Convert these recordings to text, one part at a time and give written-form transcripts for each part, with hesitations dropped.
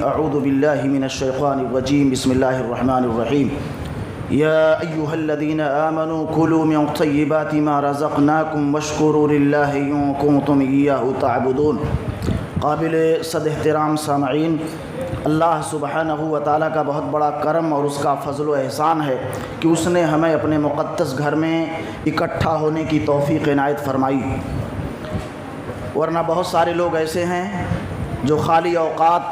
اعوذ باللہ من الشیطان الرجیم بسم اللہ الرحمن الرحیم یا ایہا الذین آمنوا کلوا من طیبات ما رزقناکم واشکروا للہ ان کنتم ایاہ تعبدون۔ قابل صد احترام سامعین، اللہ سبحانہ و تعالیٰ کا بہت بڑا کرم اور اس کا فضل و احسان ہے کہ اس نے ہمیں اپنے مقدس گھر میں اکٹھا ہونے کی توفیق عنایت فرمائی، ورنہ بہت سارے لوگ ایسے ہیں جو خالی اوقات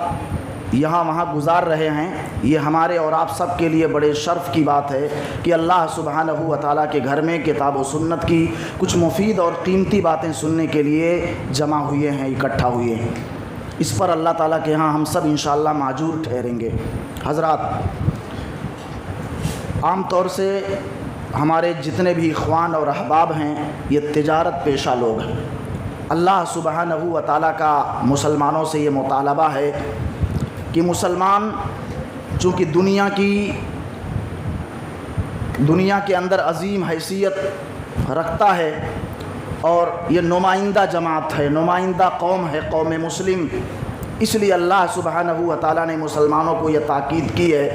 یہاں وہاں گزار رہے ہیں۔ یہ ہمارے اور آپ سب کے لیے بڑے شرف کی بات ہے کہ اللہ سبحانہ و تعالیٰ کے گھر میں کتاب و سنت کی کچھ مفید اور قیمتی باتیں سننے کے لیے جمع ہوئے ہیں، اکٹھا ہوئے ہیں۔ اس پر اللہ تعالیٰ کے ہاں ہم سب انشاءاللہ معجور ٹھہریں گے۔ حضرات، عام طور سے ہمارے جتنے بھی اخوان اور احباب ہیں یہ تجارت پیشہ لوگ ہیں۔ اللہ سبحانہ و تعالیٰ کا مسلمانوں سے یہ مطالبہ ہے کہ مسلمان چونکہ دنیا کے اندر عظیم حیثیت رکھتا ہے اور یہ نمائندہ جماعت ہے، نمائندہ قوم ہے، قوم مسلم، اس لیے اللہ سبحانہ و تعالیٰ نے مسلمانوں کو یہ تاکید کی ہے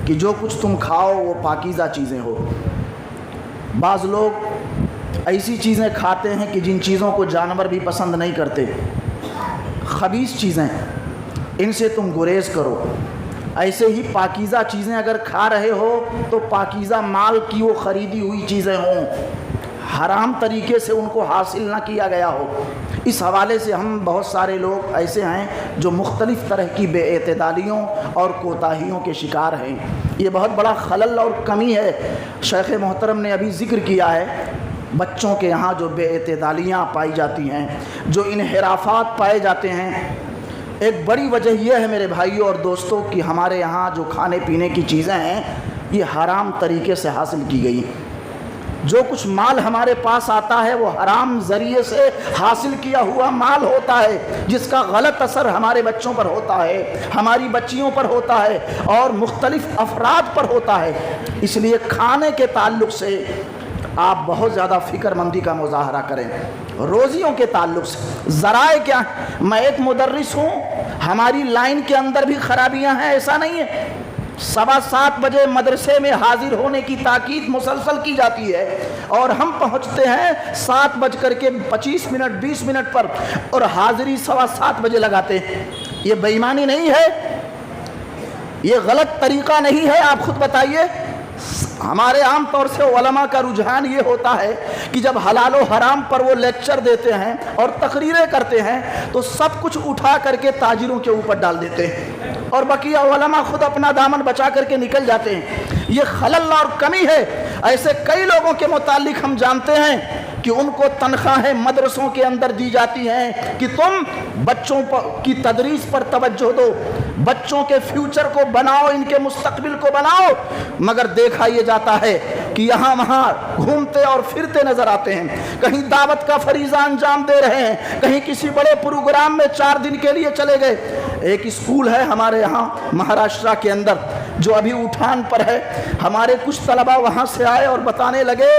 کہ جو کچھ تم کھاؤ وہ پاکیزہ چیزیں ہو۔ بعض لوگ ایسی چیزیں کھاتے ہیں کہ جن چیزوں کو جانور بھی پسند نہیں کرتے، خبیث چیزیں، ان سے تم گریز کرو۔ ایسے ہی پاکیزہ چیزیں اگر کھا رہے ہو تو پاکیزہ مال کی وہ خریدی ہوئی چیزیں ہوں، حرام طریقے سے ان کو حاصل نہ کیا گیا ہو۔ اس حوالے سے ہم بہت سارے لوگ ایسے ہیں جو مختلف طرح کی بے اعتدالیوں اور کوتاہیوں کے شکار ہیں۔ یہ بہت بڑا خلل اور کمی ہے۔ شیخ محترم نے ابھی ذکر کیا ہے بچوں کے یہاں جو بے اعتدالیاں پائی جاتی ہیں، جو انحرافات پائے جاتے ہیں، ایک بڑی وجہ یہ ہے میرے بھائیوں اور دوستوں کہ ہمارے یہاں جو کھانے پینے کی چیزیں ہیں یہ حرام طریقے سے حاصل کی گئی۔ جو کچھ مال ہمارے پاس آتا ہے وہ حرام ذریعے سے حاصل کیا ہوا مال ہوتا ہے، جس کا غلط اثر ہمارے بچوں پر ہوتا ہے، ہماری بچیوں پر ہوتا ہے اور مختلف افراد پر ہوتا ہے۔ اس لیے کھانے کے تعلق سے آپ بہت زیادہ فکر مندی کا مظاہرہ کریں۔ روزیوں کے تعلق سے ذرائع کیا ہیں؟ میں ایک مدرس ہوں، ہماری لائن کے اندر بھی خرابیاں ہیں، ایسا نہیں ہے۔ 7:15 بجے مدرسے میں حاضر ہونے کی تاکید مسلسل کی جاتی ہے اور ہم پہنچتے ہیں 7:25 20 منٹ پر اور حاضری 7:15 بجے لگاتے ہیں۔ یہ بے ایمانی نہیں ہے؟ یہ غلط طریقہ نہیں ہے؟ آپ خود بتائیے۔ ہمارے عام طور سے علماء کا رجحان یہ ہوتا ہے کہ جب حلال و حرام پر وہ لیکچر دیتے ہیں اور تقریریں کرتے ہیں تو سب کچھ اٹھا کر کے تاجروں کے اوپر ڈال دیتے ہیں اور بقیہ علماء خود اپنا دامن بچا کر کے نکل جاتے ہیں۔ یہ خلل اور کمی ہے۔ ایسے کئی لوگوں کے متعلق ہم جانتے ہیں کہ ان کو تنخواہیں مدرسوں کے اندر دی جاتی ہیں کہ تم بچوں کی تدریس پر توجہ دو، بچوں کے فیوچر کو بناؤ، ان کے مستقبل کو بناؤ، مگر دیکھا یہ جاتا ہے کہ یہاں وہاں گھومتے اور پھرتے نظر آتے ہیں، کہیں دعوت کا فریضہ انجام دے رہے ہیں، کہیں کسی بڑے پروگرام میں 4 دن کے لیے چلے گئے۔ ایک اسکول ہے ہمارے یہاں مہاراشٹرا کے اندر جو ابھی اٹھان پر ہے، ہمارے کچھ طلبہ وہاں سے آئے اور بتانے لگے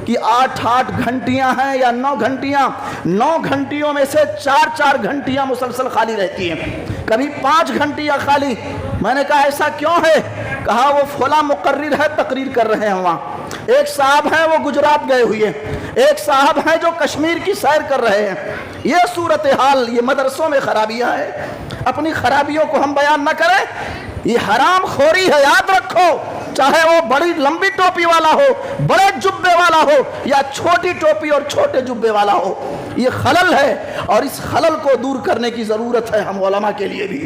کہ 8 گھنٹیاں ہیں یا 9 گھنٹیاں، 9 گھنٹیوں میں سے 4 گھنٹیاں مسلسل خالی رہتی ہیں، کبھی 5 گھنٹیاں خالی۔ میں نے کہا ایسا کیوں ہے؟ کہا وہ فلاں مقرر ہے، تقریر کر رہے ہیں وہاں، ایک صاحب ہیں وہ گجرات گئے ہوئے ہیں، ایک صاحب ہیں جو کشمیر کی سیر کر رہے ہیں۔ یہ صورتحال، یہ مدرسوں میں خرابیاں ہیں۔ اپنی خرابیوں کو ہم بیان نہ کریں، یہ حرام خوری ہے، یاد رکھو، چاہے وہ بڑی لمبی ٹوپی والا ہو، بڑے جبے والا ہو یا چھوٹی ٹوپی اور چھوٹے جبے والا ہو، یہ خلل ہے اور اس خلل کو دور کرنے کی ضرورت ہے ہم علماء کے لیے بھی۔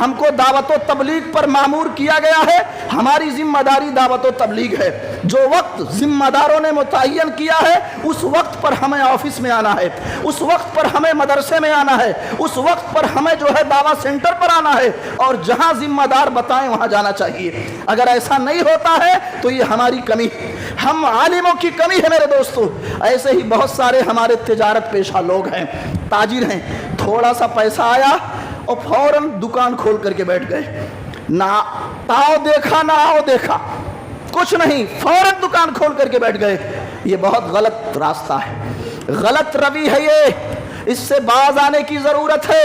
ہم کو دعوت و تبلیغ پر مامور کیا گیا ہے، ہماری ذمہ داری دعوت و تبلیغ ہے۔ جو وقت ذمہ داروں نے متعین کیا ہے اس وقت پر ہمیں آفس میں آنا ہے، اس وقت پر ہمیں مدرسے میں آنا ہے، اس وقت پر ہمیں جو ہے دعوت سینٹر پر آنا ہے اور جہاں ذمہ دار بتائیں وہاں جانا چاہیے۔ اگر ایسا نہیں ہوتا ہے تو یہ ہماری کمی، ہم عالموں کی کمی ہے میرے دوستو۔ ایسے ہی بہت سارے ہمارے تجارت پیشہ لوگ ہیں، تاجر ہیں، تھوڑا سا پیسہ آیا اور فوراً دکان کھول کر کے بیٹھ گئے، نہ آؤ دیکھا نہ آؤ دیکھا، کچھ نہیں، فوراً دکان کھول کر کے بیٹھ گئے۔ یہ بہت غلط راستہ ہے، غلط روی ہے یہ، اس سے باز آنے کی ضرورت ہے۔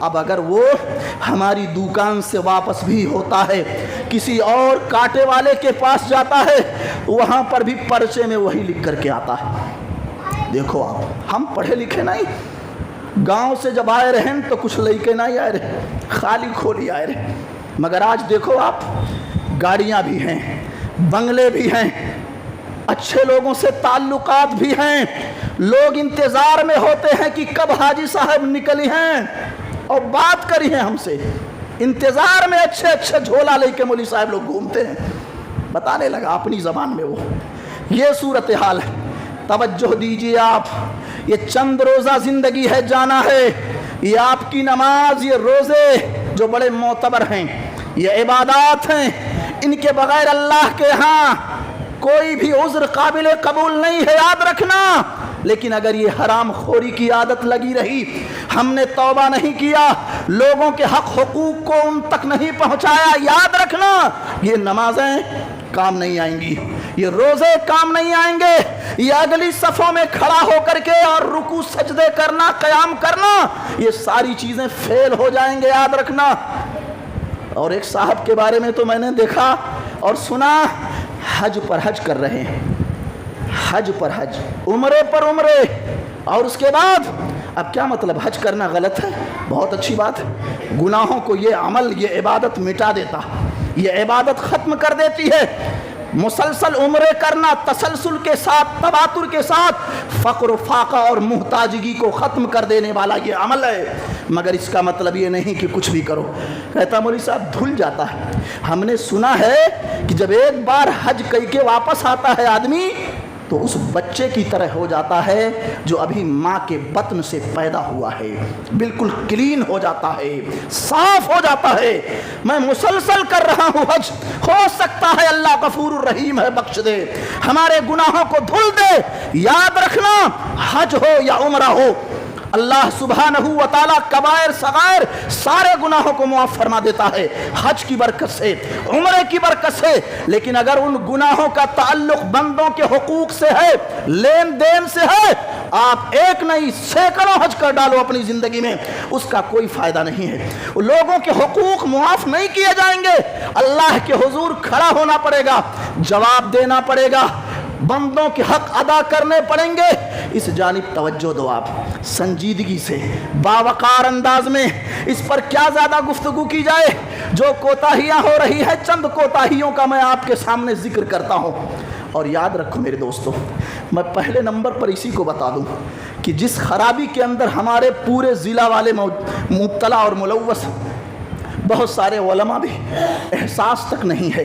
اب اگر وہ ہماری دکان سے واپس بھی ہوتا ہے کسی اور کاٹے والے کے پاس جاتا ہے وہاں پر بھی پرچے میں وہی لکھ کر کے آتا ہے۔ دیکھو آپ ہم پڑھے لکھے نہیں، گاؤں سے جب آئے رہے تو کچھ لے کے نہیں آئے رہے، خالی کھولی آئے رہے، مگر آج دیکھو آپ گاڑیاں بھی ہیں، بنگلے بھی ہیں، اچھے لوگوں سے تعلقات بھی ہیں، لوگ انتظار میں ہوتے ہیں کہ کب حاجی صاحب نکلی ہیں اور بات کری ہیں ہم سے، انتظار میں اچھے اچھے جھولا لے کے مولوی صاحب لوگ گھومتے ہیں، بتانے لگا اپنی زبان میں وہ۔ یہ صورتحال ہے، توجہ دیجیے آپ، یہ چند روزہ زندگی ہے، جانا ہے، یہ آپ کی نماز، یہ روزے جو بڑے معتبر ہیں، یہ عبادات ہیں، ان کے بغیر اللہ کے ہاں کوئی بھی عذر قابل قبول نہیں ہے، یاد رکھنا۔ لیکن اگر یہ حرام خوری کی عادت لگی رہی، ہم نے توبہ نہیں کیا، لوگوں کے حق حقوق کو ان تک نہیں پہنچایا، یاد رکھنا یہ نمازیں کام نہیں آئیں گی، یہ روزے کام نہیں آئیں گے، یہ اگلی صفوں میں کھڑا ہو کر کے اور رکوع سجدے کرنا، قیام کرنا، یہ ساری چیزیں فیل ہو جائیں گے، یاد رکھنا۔ اور ایک صاحب کے بارے میں تو میں نے دیکھا اور سنا، حج پر حج کر رہے ہیں، حج پر حج، عمرے پر عمرے، اور اس کے بعد اب کیا مطلب حج کرنا غلط ہے؟ بہت اچھی بات ہے، گناہوں کو یہ عمل، یہ عبادت مٹا دیتا، یہ عبادت ختم کر دیتی ہے۔ مسلسل عمرے کرنا تسلسل کے ساتھ، تواتر کے ساتھ، فقر و فاقہ اور محتاجگی کو ختم کر دینے والا یہ عمل ہے، مگر اس کا مطلب یہ نہیں کہ کچھ بھی کرو۔ کہتا مولوی صاحب دھل جاتا ہے، ہم نے سنا ہے کہ جب ایک بار حج کر کے واپس آتا ہے آدمی تو اس بچے کی طرح ہو جاتا ہے جو ابھی ماں کے بطن سے پیدا ہوا ہے، بالکل کلین ہو جاتا ہے، صاف ہو جاتا ہے۔ میں مسلسل کر رہا ہوں حج، ہو سکتا ہے اللہ غفور الرحیم ہے، بخش دے، ہمارے گناہوں کو دھل دے۔ یاد رکھنا حج ہو یا عمرہ ہو، اللہ سبحانہ و تعالیٰ کبائر صغائر سارے گناہوں کو معاف فرما دیتا ہے، حج کی برکت سے، عمرے کی برکت سے۔ لیکن اگر ان گناہوں کا تعلق بندوں کے حقوق سے ہے، لین دین سے ہے، آپ ایک نہیں سینکڑوں حج کر ڈالو اپنی زندگی میں، اس کا کوئی فائدہ نہیں ہے۔ لوگوں کے حقوق معاف نہیں کیے جائیں گے، اللہ کے حضور کھڑا ہونا پڑے گا، جواب دینا پڑے گا، بندوں کے حق ادا کرنے پڑیں گے۔ اس جانب توجہ دو آپ، سنجیدگی سے، باوقار انداز میں۔ اس پر کیا زیادہ گفتگو کی جائے، جو کوتاہیاں ہو رہی ہے، چند کوتاہیوں کا میں آپ کے سامنے ذکر کرتا ہوں۔ اور یاد رکھو میرے دوستو، میں پہلے نمبر پر اسی کو بتا دوں کہ جس خرابی کے اندر ہمارے پورے ضلع والے مبتلا اور ملوث، بہت سارے علماء بھی احساس تک نہیں ہے،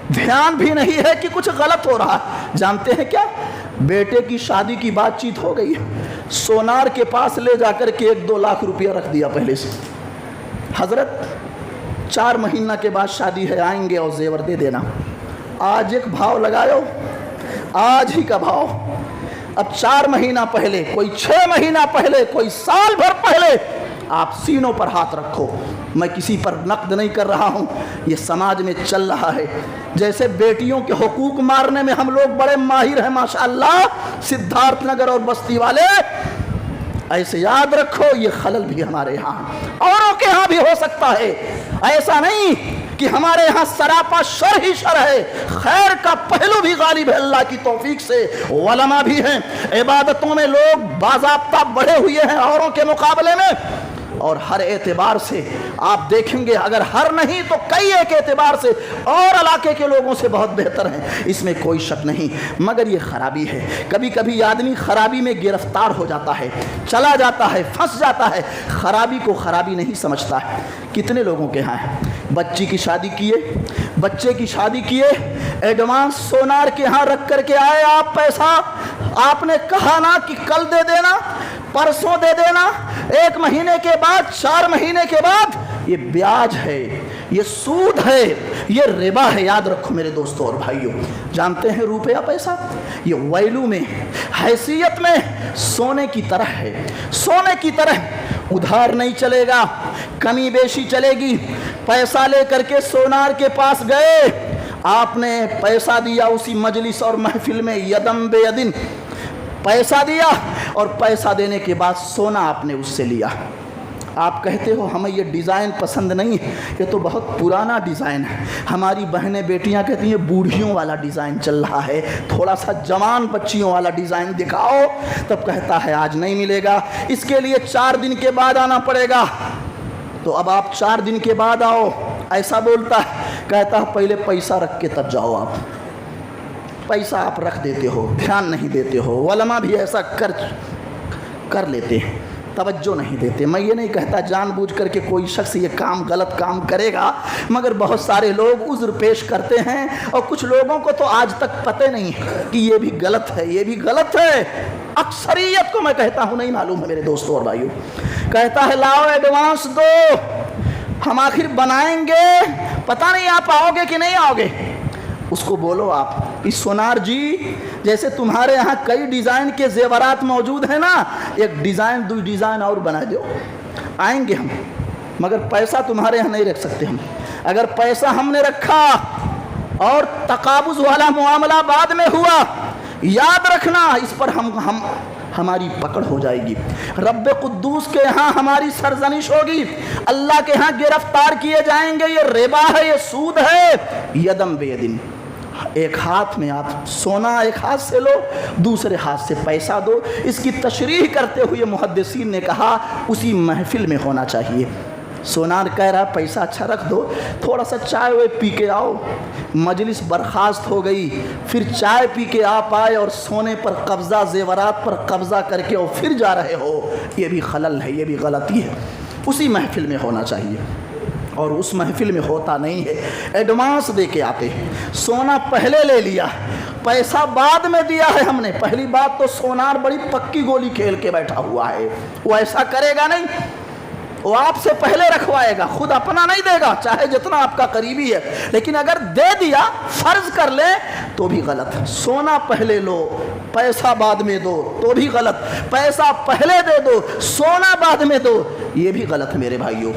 دھیان بھی نہیں ہے کہ کچھ غلط ہو رہا ہے۔ جانتے ہیں کیا؟ بیٹے کی شادی کی بات چیت ہو گئی، سونار کے پاس لے جا کر کے 1-2 لاکھ روپیہ رکھ دیا پہلے سے، حضرت 4 مہینہ کے بعد شادی ہے، آئیں گے اور زیور دے دینا۔ آج ایک بھاؤ لگاؤ، آج ہی کا بھاؤ، اب 4 مہینہ پہلے، کوئی 6 مہینہ پہلے، کوئی سال بھر پہلے، آپ سینوں پر ہاتھ رکھو۔ میں کسی پر نقد نہیں کر رہا ہوں، یہ سماج میں چل رہا ہے۔ جیسے بیٹیوں کے حقوق مارنے میں ہم لوگ بڑے ماہر ہیں ماشاءاللہ، سدھارتھ نگر اور بستی والے، ایسے یاد رکھو یہ خلل بھی ہمارے یہاں، اوروں کے ہاں بھی ہو سکتا ہے۔ ایسا نہیں کہ ہمارے ہاں سراپا شر ہی شر ہے، خیر کا پہلو بھی غالب ہے اللہ کی توفیق سے، علماء بھی ہیں، عبادتوں میں لوگ باضابطہ بڑھے ہوئے ہیں اوروں کے مقابلے میں، اور ہر اعتبار سے آپ دیکھیں گے، اگر ہر نہیں تو کئی ایک اعتبار سے اور علاقے کے لوگوں سے بہت بہتر ہیں، اس میں کوئی شک نہیں، مگر یہ خرابی ہے۔ کبھی کبھی آدمی خرابی میں گرفتار ہو جاتا ہے، چلا جاتا ہے، پھنس جاتا ہے، خرابی کو خرابی نہیں سمجھتا ہے۔ کتنے لوگوں کے ہاں ہیں، بچی کی شادی کیے، بچے کی شادی کیے، ایڈوانس سونار کے ہاں رکھ کر کے آئے آپ پیسہ، آپ نے کہا نا کہ کل دے دینا، پرسوں دے دینا، 1 مہینے کے بعد، 4 مہینے کے بعد، یہ بیاج ہے، یہ سود ہے، یہ ربا ہے۔ یاد رکھو میرے دوستوں اور بھائیوں، جانتے ہیں روپیہ پیسہ یہ ویلو میں، حیثیت میں سونے کی طرح ہے، سونے کی طرح ادھار نہیں چلے گا، کمی بیشی چلے گی۔ پیسہ لے کر کے سونار کے پاس گئے، آپ نے پیسہ دیا اسی مجلس اور محفل میں، یدم بے یدن پیسہ دیا، اور پیسہ دینے کے بعد سونا آپ نے اس سے لیا۔ آپ کہتے ہو ہمیں یہ ڈیزائن پسند نہیں ہے، یہ تو بہت پرانا ڈیزائن ہے، ہماری بہنیں بیٹیاں کہتی ہیں بوڑھیوں والا ڈیزائن چل رہا ہے، تھوڑا سا جوان بچیوں والا ڈیزائن دکھاؤ، تب کہتا ہے آج نہیں ملے گا، اس کے لیے 4 دن کے بعد آنا پڑے گا۔ تو اب آپ 4 دن کے بعد آؤ، ایسا بولتا ہے، کہتا ہے پہلے پیسہ رکھ کے تب جاؤ۔ آپ پیسہ آپ رکھ دیتے ہو، دھیان نہیں دیتے ہو، علماء بھی ایسا کر لیتے ہیں، توجہ نہیں دیتے۔ میں یہ نہیں کہتا جان بوجھ کر کے کوئی شخص یہ کام غلط کام کرے گا، مگر بہت سارے لوگ عذر پیش کرتے ہیں، اور کچھ لوگوں کو تو آج تک پتہ نہیں ہے کہ یہ بھی غلط ہے، یہ بھی غلط ہے۔ اکثریت کو میں کہتا ہوں نہیں معلوم ہے میرے دوستوں اور بھائیوں، کہتا ہے لاؤ ایڈوانس دو، ہم آخر بنائیں گے، پتہ نہیں آپ آؤ گے کہ نہیں آؤ گے۔ اس کو بولو آپ کہ سونار جی جیسے تمہارے یہاں کئی ڈیزائن کے زیورات موجود ہیں نا، ایک ڈیزائن 2 ڈیزائن اور بنا دو، آئیں گے ہم، مگر پیسہ تمہارے یہاں نہیں رکھ سکتے ہم۔ اگر پیسہ ہم نے رکھا اور تقابض والا معاملہ بعد میں ہوا، یاد رکھنا اس پر ہماری پکڑ ہو جائے گی، رب قدوس کے ہاں ہماری سرزنش ہوگی، اللہ کے ہاں گرفتار کیے جائیں گے۔ یہ ربا ہے، یہ سود ہے۔ یدم بیدن، ایک ہاتھ میں آپ سونا ایک ہاتھ سے لو، دوسرے ہاتھ سے پیسہ دو۔ اس کی تشریح کرتے ہوئے محدثین نے کہا اسی محفل میں ہونا چاہیے۔ سونار کہہ رہا پیسہ اچھا رکھ دو، تھوڑا سا چائے وے پی کے آؤ، مجلس برخاست ہو گئی، پھر چائے پی کے آپ آئے اور سونے پر قبضہ، زیورات پر قبضہ کر کے اور پھر جا رہے ہو، یہ بھی خلل ہے، یہ بھی غلطی ہے۔ اسی محفل میں ہونا چاہیے، اور اس محفل میں ہوتا نہیں ہے۔ ایڈوانس دے کے آتے ہیں، سونا پہلے لے لیا، پیسہ بعد میں دیا ہے ہم نے۔ پہلی بات تو سونار بڑی پکی گولی کھیل کے بیٹھا ہوا ہے، وہ ایسا کرے گا نہیں، وہ آپ سے پہلے رکھوائے گا، خود اپنا نہیں دے گا، چاہے جتنا آپ کا قریبی ہے، لیکن اگر دے دیا فرض کر لے تو بھی غلط۔ سونا پہلے لو، پیسہ بعد میں دو تو بھی غلط، پیسہ پہلے دے دو، سونا بعد میں دو، یہ بھی غلط ہے میرے بھائیوں،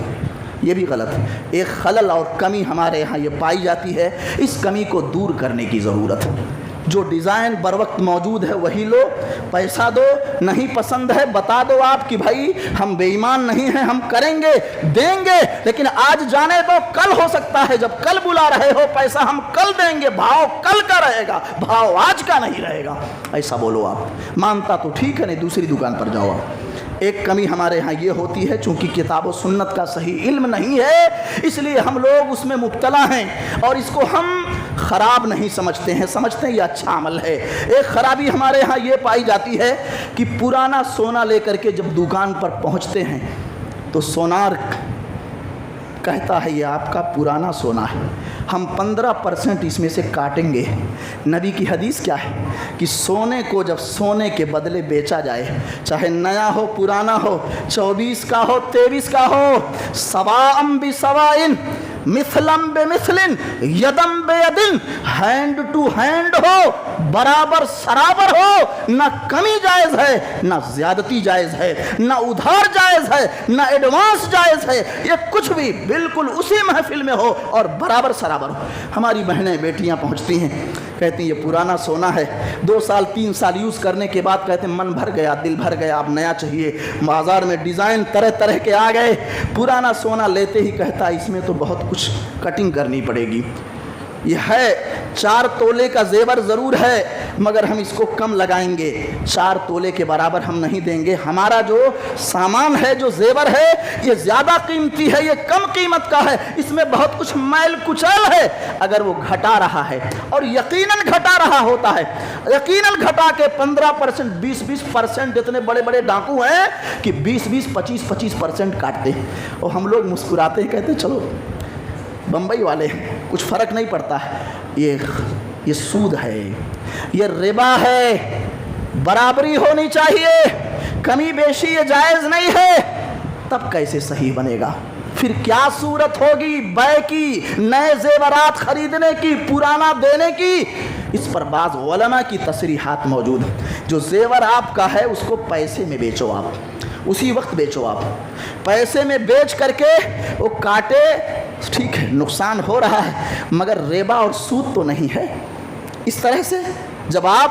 یہ بھی غلط ہے۔ ایک خلل اور کمی ہمارے یہاں یہ پائی جاتی ہے، اس کمی کو دور کرنے کی ضرورت ہے۔ جو ڈیزائن بر وقت موجود ہے وہی لو، پیسہ دو، نہیں پسند ہے بتا دو آپ کہ بھائی ہم بے ایمان نہیں ہیں، ہم کریں گے، دیں گے، لیکن آج جانے دو، کل ہو سکتا ہے، جب کل بلا رہے ہو پیسہ ہم کل دیں گے، بھاؤ کل کا رہے گا، بھاؤ آج کا نہیں رہے گا، ایسا بولو آپ۔ مانتا تو ٹھیک ہے، نہیں دوسری دکان پر جاؤ آپ۔ ایک کمی ہمارے ہاں یہ ہوتی ہے، چونکہ کتاب و سنت کا صحیح علم نہیں ہے، اس لیے ہم لوگ اس میں مبتلا ہیں اور اس کو ہم خراب نہیں سمجھتے ہیں، سمجھتے ہیں یہ اچھا عمل ہے۔ ایک خرابی ہمارے ہاں یہ پائی جاتی ہے کہ پرانا سونا لے کر کے جب دکان پر پہنچتے ہیں تو سونار کہتا ہے یہ آپ کا پرانا سونا ہے، ہم 15% اس میں سے کاٹیں گے۔ نبی کی حدیث کیا ہے کہ سونے کو جب سونے کے بدلے بیچا جائے، چاہے نیا ہو پرانا ہو، 24 کا ہو 23 کا ہو، سواء بسواء مثلم بمثلن یدم بیدن، ہینڈ ٹو ہینڈ ہو، برابر سرابر ہو، نہ کمی جائز ہے، نہ زیادتی جائز ہے، نہ ادھار جائز ہے، نہ ایڈوانس جائز ہے، یہ کچھ بھی بالکل اسی محفل میں ہو اور برابر سرابر ہو۔ ہماری بہنیں بیٹیاں پہنچتی ہیں، کہتی ہیں یہ پرانا سونا ہے، 2 سال 3 سال یوز کرنے کے بعد کہتے ہیں من بھر گیا، دل بھر گیا، اب نیا چاہیے۔ بازار میں ڈیزائن طرح طرح کے آ گئے، پرانا سونا لیتے ہی کہتا ہے اس میں تو بہت کچھ کٹنگ کرنی پڑے گی، یہ ہے 4 تولے کا زیور ضرور ہے مگر ہم اس کو کم لگائیں گے، 4 تولے کے برابر ہم نہیں دیں گے، ہمارا جو سامان ہے، جو زیور ہے یہ زیادہ قیمتی ہے، یہ کم قیمت کا ہے، اس میں بہت کچھ میل کچیل ہے۔ اگر وہ گھٹا رہا ہے اور یقیناً گھٹا رہا ہوتا ہے، یقیناً گھٹا کے 15% 20% اتنے بڑے بڑے ڈاکو ہیں کہ 20 25% کاٹتے ہیں، اور ہم لوگ مسکراتے ہیں، کہتے ہیں چلو بمبئی والے کچھ فرق نہیں پڑتا ہے۔ یہ سود ہے، یہ ربا ہے، برابری ہونی چاہیے، کمی بیشی یہ جائز نہیں ہے۔ تب کیسے صحیح بنے گا؟ پھر کیا صورت ہوگی بے کی، نئے زیورات خریدنے کی، پرانا دینے کی؟ اس پر بعض علماء کی تصریحات موجود ہیں۔ جو زیور آپ کا ہے اس کو پیسے میں بیچو، آپ اسی وقت بیچو، آپ پیسے میں بیچ کر کے وہ کاٹے، ٹھیک ہے نقصان ہو رہا ہے مگر ربا اور سود تو نہیں ہے۔ اس طرح سے جب آپ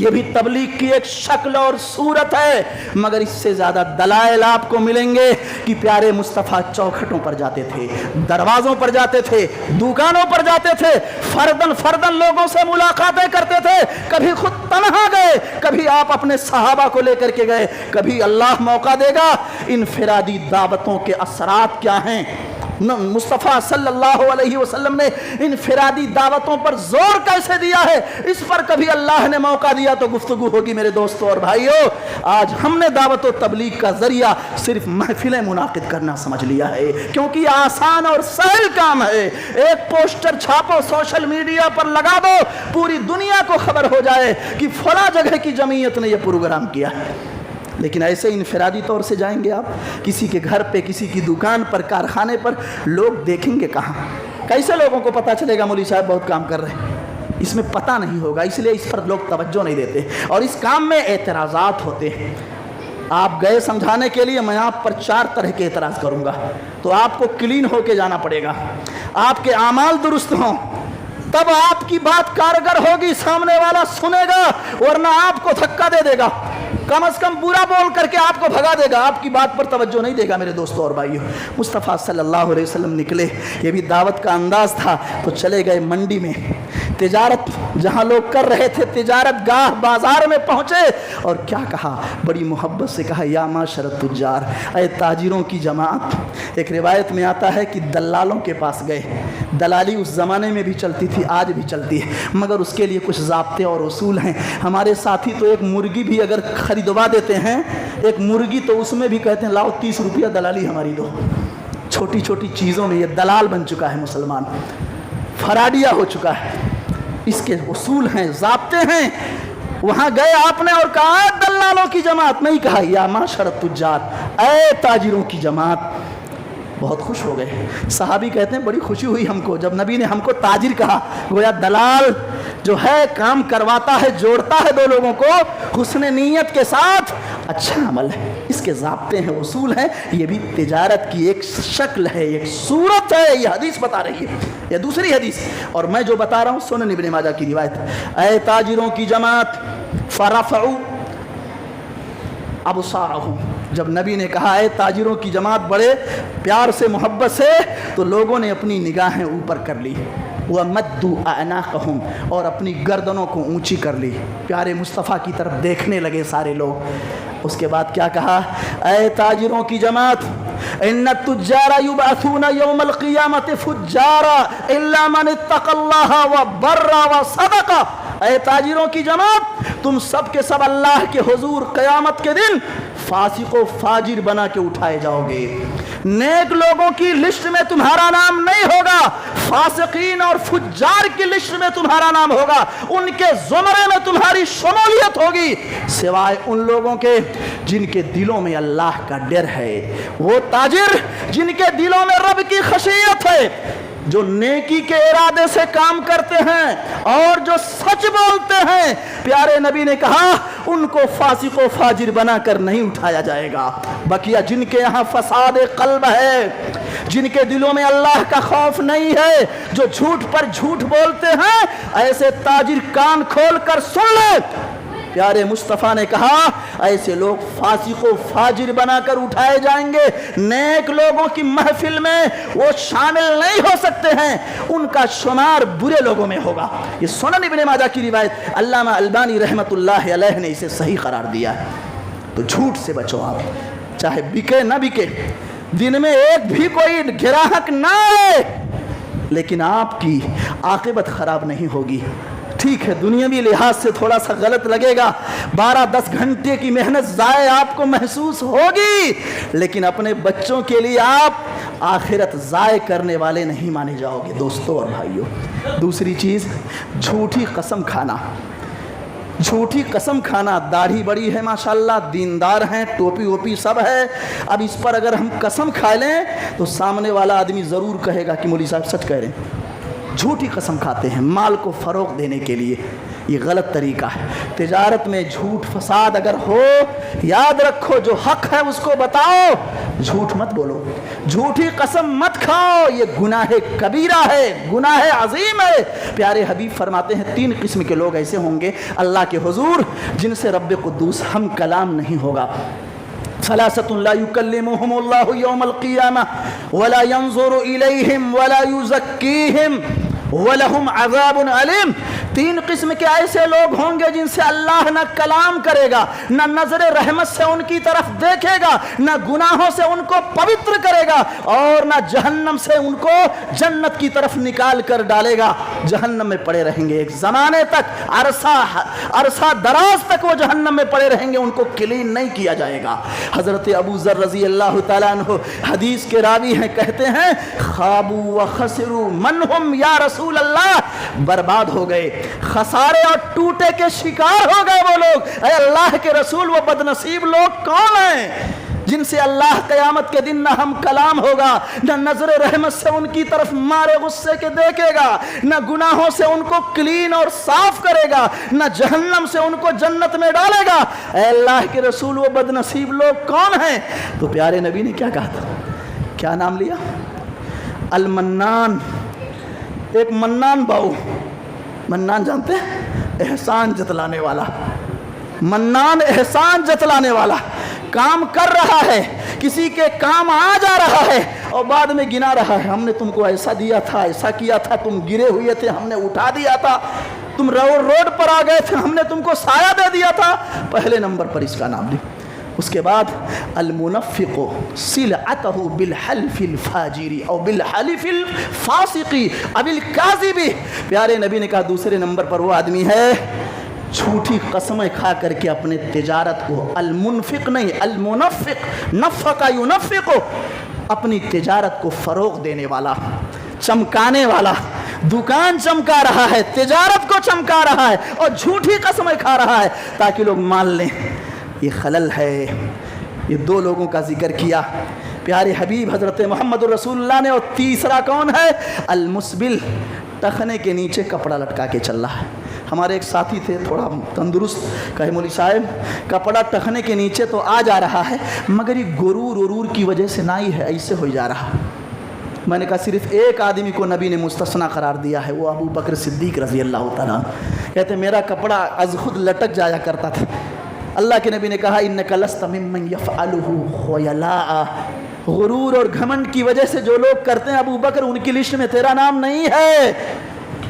یہ بھی تبلیغ کی ایک شکل اور صورت ہے، مگر اس سے زیادہ دلائل آپ کو ملیں گے کہ پیارے مصطفیٰ چوکھٹوں پر جاتے تھے، دروازوں پر جاتے تھے، دکانوں پر جاتے تھے، فردن فردن لوگوں سے ملاقاتیں کرتے تھے، کبھی خود تنہا گئے، کبھی آپ اپنے صحابہ کو لے کر کے گئے، کبھی اللہ موقع دے گا۔ انفرادی دعوتوں کے اثرات کیا ہیں؟ مصطفیٰ صلی اللہ علیہ وسلم نے انفرادی دعوتوں پر زور کیسے دیا ہے، اس پر کبھی اللہ نے موقع دیا تو گفتگو ہوگی میرے دوستوں اور بھائیوں۔ آج ہم نے دعوت و تبلیغ کا ذریعہ صرف محفلیں منعقد کرنا سمجھ لیا ہے، کیونکہ یہ آسان اور سہل کام ہے۔ ایک پوسٹر چھاپو، سوشل میڈیا پر لگا دو، پوری دنیا کو خبر ہو جائے کہ فلاں جگہ کی جمعیت نے یہ پروگرام کیا ہے۔ لیکن ایسے انفرادی طور سے جائیں گے آپ کسی کے گھر پہ، کسی کی دکان پر، کارخانے پر، لوگ دیکھیں گے کہاں؟ کیسے لوگوں کو پتہ چلے گا مولوی صاحب بہت کام کر رہے ہیں؟ اس میں پتہ نہیں ہوگا، اس لیے اس پر لوگ توجہ نہیں دیتے، اور اس کام میں اعتراضات ہوتے ہیں۔ آپ گئے سمجھانے کے لیے، میں آپ پر 4 طرح کے اعتراض کروں گا، تو آپ کو کلین ہو کے جانا پڑے گا، آپ کے اعمال درست ہوں، تب آپ کی بات کارگر ہوگی، سامنے والا سنے گا، ورنہ آپ کو دھکا دے دے گا، کم از کم برا بول کر کے آپ کو بھگا دے گا، آپ کی بات پر توجہ نہیں دے گا۔ میرے دوستوں اور بھائیوں، مصطفیٰ صلی اللہ علیہ وسلم نکلے، یہ بھی دعوت کا انداز تھا، تو چلے گئے منڈی میں، تجارت جہاں لوگ کر رہے تھے، تجارت گاہ بازار میں پہنچے، اور کیا کہا؟ بڑی محبت سے کہا، یا معاشر التجار، اے تاجروں کی جماعت۔ ایک روایت میں آتا ہے کہ دلالوں کے پاس گئے، دلالی اس زمانے میں بھی چلتی تھی، آج بھی چلتی ہے، مگر اس کے لیے کچھ ضابطے اور اصول ہیں۔ ہمارے ساتھی تو ایک مرغی بھی اگر خریدوا دیتے ہیں، ایک مرغی، تو اس میں بھی کہتے ہیں لاؤ 30 روپیہ دلالی ہماری دو۔ چھوٹی چھوٹی چیزوں میں یہ دلال بن چکا ہے مسلمان، فراڈیا ہو چکا ہے۔ اس کے اصول ہیں، ضابطے ہیں۔ وہاں گئے آپ نے اور کہا، دلالوں کی جماعت، نہیں کہا یا معاشر التجار، اے تاجروں کی جماعت۔ بہت خوش ہو گئے صحابی، کہتے ہیں بڑی خوشی ہوئی ہم کو جب نبی نے ہم کو تاجر کہا۔ گویا دلال جو ہے کام کرواتا ہے، جوڑتا ہے دو لوگوں کو حسن نیت کے ساتھ، اچھا عمل ہے، اس کے ضابطے ہیں، اصول ہیں۔ یہ بھی تجارت کی ایک شکل ہے، ایک صورت ہے، یہ حدیث بتا رہی ہے، یہ دوسری حدیث، اور میں جو بتا رہا ہوں سنن ابن ماجہ کی روایت۔ اے تاجروں کی جماعت، فرفعوا ابصارہم، جب نبی نے کہا اے تاجروں کی جماعت بڑے پیار سے، محبت سے، تو لوگوں نے اپنی نگاہیں اوپر کر لی، وَمَدُّوا أَعْنَاقَهُمْ، اور اپنی گردنوں کو اونچی کر لی، پیارے مصطفیٰ کی طرف دیکھنے لگے سارے لوگ۔ اس کے بعد کیا کہا؟ اے تاجروں کی جماعت، ان التجار یبعثون یوم القیامت فجارا الا من اتقى اللہ وبر وصدق۔ اے تاجروں کی جماعت، تم سب کے سب اللہ کے حضور قیامت کے دن فاسق و فاجر بنا کے اٹھائے جاؤ گے۔ نیک لوگوں کی لسٹ میں تمہارا نام نہیں ہوگا، فاسقین اور فجار کی لسٹ میں تمہارا نام ہوگا، ان کے زمرے میں تمہاری شمولیت ہوگی، سوائے ان لوگوں کے جن کے دلوں میں اللہ کا ڈر ہے، وہ تاجر جن کے دلوں میں رب کی خشیت ہے، جو نیکی کے ارادے سے کام کرتے ہیں اور جو سچ بولتے ہیں۔ پیارے نبی نے کہا ان کو فاسق و فاجر بنا کر نہیں اٹھایا جائے گا۔ بقیہ جن کے یہاں فساد قلب ہے، جن کے دلوں میں اللہ کا خوف نہیں ہے، جو جھوٹ پر جھوٹ بولتے ہیں، ایسے تاجر کان کھول کر سن لیں۔ پیارے مصطفیٰ نے کہا ایسے لوگ فاسق و فاجر بنا کر اٹھائے جائیں گے، نیک لوگوں کی محفل میں وہ شامل نہیں ہو سکتے ہیں، ان کا شمار برے لوگوں میں ہوگا۔ یہ سنن ابن ماجہ کی روایت، علامہ البانی رحمۃ اللہ علیہ نے اسے صحیح قرار دیا ہے۔ تو جھوٹ سے بچو آپ، چاہے بکے نہ بکے، دن میں ایک بھی کوئی گراہک نہ آئے، لیکن آپ کی عاقبت خراب نہیں ہوگی۔ ٹھیک ہے دنیاوی لحاظ سے تھوڑا سا غلط لگے گا، 12-10 گھنٹے کی محنت ضائع آپ کو محسوس ہوگی، لیکن اپنے بچوں کے لیے آپ آخرت ضائع کرنے والے نہیں مانے جاؤ گے دوستوں اور بھائیوں۔ دوسری چیز، جھوٹی قسم کھانا۔ جھوٹی قسم کھانا، داڑھی بڑی ہے ماشاءاللہ، دیندار ہیں، ٹوپی ووپی سب ہے، اب اس پر اگر ہم قسم کھا لیں تو سامنے والا آدمی ضرور کہے گا کہ مولوی صاحب سچ کہہ رہے ہیں۔ جھوٹی قسم کھاتے ہیں مال کو فروغ دینے کے لیے، یہ غلط طریقہ ہے۔ تجارت میں جھوٹ فساد اگر ہو، یاد رکھو جو حق ہے اس کو بتاؤ، جھوٹ مت بولو، جھوٹی قسم مت کھاؤ، یہ گناہ کبیرہ ہے، گناہ عظیم ہے۔ پیارے حبیب فرماتے ہیں 3 قسم کے لوگ ایسے ہوں گے اللہ کے حضور جن سے رب قدوس ہم کلام نہیں ہوگا۔ ثلاثة لا يكلمهم الله يوم القيامة ولا ينظر إليهم ولا يزكيهم وَلَهُمْ عَذَابٌ عَلِيمٌ۔ 3 قسم کے ایسے لوگ ہوں گے جن سے اللہ نہ کلام کرے گا، نہ نظر رحمت سے ان کی طرف دیکھے گا، نہ گناہوں سے ان کو پوتر کرے گا، اور نہ جہنم سے ان کو جنت کی طرف نکال کر ڈالے گا۔ جہنم میں پڑے رہیں گے ایک زمانے تک، عرصہ دراز تک وہ جہنم میں پڑے رہیں گے، ان کو کلین نہیں کیا جائے گا۔ حضرت ابو ذر رضی اللہ تعالیٰ عنہ حدیث کے راوی ہیں، کہتے ہیں خابوا وخسروا من ہم یا رسول اللہ، برباد ہو گئے، خسارے اور ٹوٹے کے شکار ہو گئے وہ لوگ۔ اے اللہ کے رسول، وہ بدنصیب لوگ کون ہیں جن سے اللہ قیامت کے دن نہ ہم کلام ہوگا، نہ نظر رحمت سے ان کی طرف مارے غصے کے دیکھے گا، نہ گناہوں سے ان کو کلین اور صاف کرے گا، نہ جہنم سے ان کو جنت میں ڈالے گا۔ اے اللہ کے رسول، وہ بدنصیب لوگ کون ہیں؟ تو پیارے نبی نے کیا کہا تھا؟ کیا نام لیا؟ المنان۔ ایک منان باؤ، منان جانتے ہیں؟ احسان جتلانے والا، منان احسان جتلانے والا، کام کر رہا ہے، کسی کے کام آ جا رہا ہے اور بعد میں گنا رہا ہے، ہم نے تم کو ایسا دیا تھا، ایسا کیا تھا، تم گرے ہوئے تھے ہم نے اٹھا دیا تھا، تم روڈ پر آ گئے تھے ہم نے تم کو سایہ دے دیا تھا۔ پہلے نمبر پر اس کا نام لیں۔ اس کے بعد المنفق سلعته بالحلف الفاجر او بالحلف الفاسق او بالكاذب۔ پیارے نبی نے کہا دوسرے نمبر پر وہ آدمی ہے جھوٹی قسمیں کھا کر کے اپنے تجارت کو، المنفق نہیں المنفق، نفق ينفق، اپنی تجارت کو فروغ دینے والا، چمکانے والا، دکان چمکا رہا ہے، تجارت کو چمکا رہا ہے اور جھوٹی قسمیں کھا رہا ہے تاکہ لوگ مان لیں۔ یہ خلل ہے۔ یہ 2 لوگوں کا ذکر کیا پیارے حبیب حضرت محمد رسول اللہ نے۔ اور تیسرا کون ہے؟ المسبل، ٹخنے کے نیچے کپڑا لٹکا کے چل رہا ہے۔ ہمارے ایک ساتھی تھے تھوڑا تندرست، کہے مولوی صاحب کپڑا ٹخنے کے نیچے تو آ جا رہا ہے مگر یہ غرور کی وجہ سے نہیں ہے، ایسے ہو جا رہا۔ میں نے کہا صرف ایک آدمی کو نبی نے مستثنا قرار دیا ہے، وہ ابو بکر صدیق رضی اللہ تعالیٰ۔ کہتے میرا کپڑا از خود لٹک جایا کرتا تھا۔ اللہ کے نبی نے کہا انک لست ممن یفعلہ خیلاء، غرور اور گھمنڈ کی وجہ سے جو لوگ کرتے ہیں ابو بکر ان کی لسٹ میں تیرا نام نہیں ہے۔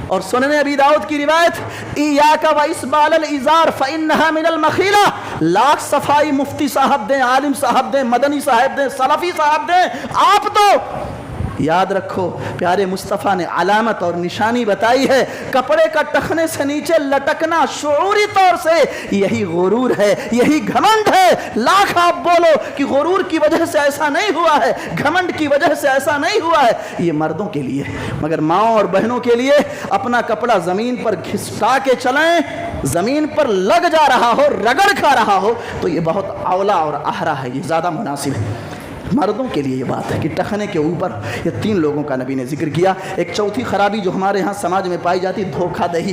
اور سنن ابی داؤد کی روایت ایاک و اسبال الازار فانها من المخیلہ، لاکھ صفائی مفتی صاحب دیں، عالم صاحب دیں، مدنی صاحب دیں، سلفی صاحب دیں، آپ تو یاد رکھو پیارے مصطفیٰ نے علامت اور نشانی بتائی ہے، کپڑے کا ٹخنے سے نیچے لٹکنا شعوری طور سے یہی غرور ہے، یہی گھمنڈ ہے۔ لاکھ آپ بولو کہ غرور کی وجہ سے ایسا نہیں ہوا ہے، گھمنڈ کی وجہ سے ایسا نہیں ہوا ہے، یہ مردوں کے لیے، مگر ماؤں اور بہنوں کے لیے اپنا کپڑا زمین پر گھسٹا کے چلیں، زمین پر لگ جا رہا ہو، رگڑ کھا رہا ہو تو یہ بہت اولا اور احرا ہے، یہ زیادہ مناسب ہے۔ مردوں کے لیے یہ بات ہے کہ ٹخنے کے اوپر یہ 3 لوگوں کا نبی نے ذکر کیا۔ ایک چوتھی خرابی جو ہمارے ہاں سماج میں پائی جاتی، دھوکہ دہی۔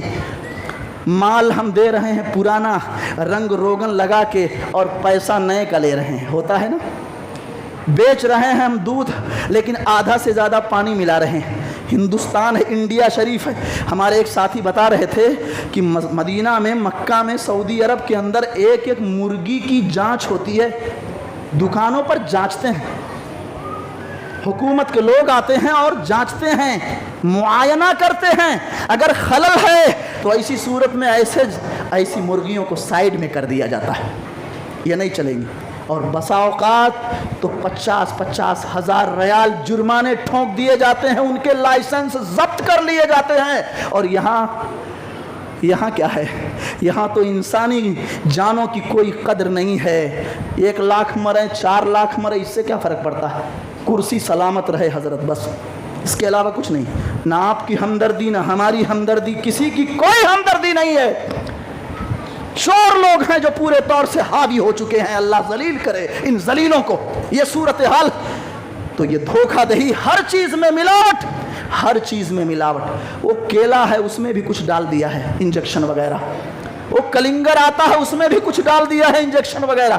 مال ہم دے رہے ہیں پرانا رنگ روغن لگا کے اور پیسہ نئے کا لے رہے ہیں، ہوتا ہے نا؟ بیچ رہے ہیں ہم دودھ لیکن آدھا سے زیادہ پانی ملا رہے ہیں۔ ہندوستان ہے، انڈیا شریف ہے۔ ہمارے ایک ساتھی بتا رہے تھے کہ مدینہ میں، مکہ میں، سعودی عرب کے اندر ایک مرغی کی جانچ ہوتی ہے، دکانوں پر جانچتے ہیں، حکومت کے لوگ آتے ہیں اور جانچتے ہیں، معائنہ کرتے ہیں، اگر خلل ہے تو ایسی صورت میں ایسی مرغیوں کو سائیڈ میں کر دیا جاتا ہے، یہ نہیں چلیں گی۔ اور بسا اوقات تو 50 ہزار ریال جرمانے ٹھونک دیے جاتے ہیں، ان کے لائسنس ضبط کر لیے جاتے ہیں۔ اور یہاں کیا ہے؟ یہاں تو انسانی جانوں کی کوئی قدر نہیں ہے۔ 1 لاکھ مرے، 4 لاکھ مرے، اس سے کیا فرق پڑتا ہے؟ کرسی سلامت رہے حضرت، بس اس کے علاوہ کچھ نہیں۔ نہ آپ کی ہمدردی نہ ہماری ہمدردی، کسی کی کوئی ہمدردی نہیں ہے۔ چور لوگ ہیں جو پورے طور سے حاوی ہو چکے ہیں، اللہ ذلیل کرے ان ذلیلوں کو۔ یہ صورتحال تو یہ دھوکہ دہی، ہر چیز میں ملاوٹ، ہر چیز میں ملاوٹ. وہ کیلا ہے اس میں بھی کچھ ڈال دیا ہے انجیکشن وغیرہ, وہ کلنگر آتا ہے اس میں بھی کچھ ڈال دیا ہے انجیکشن وغیرہ.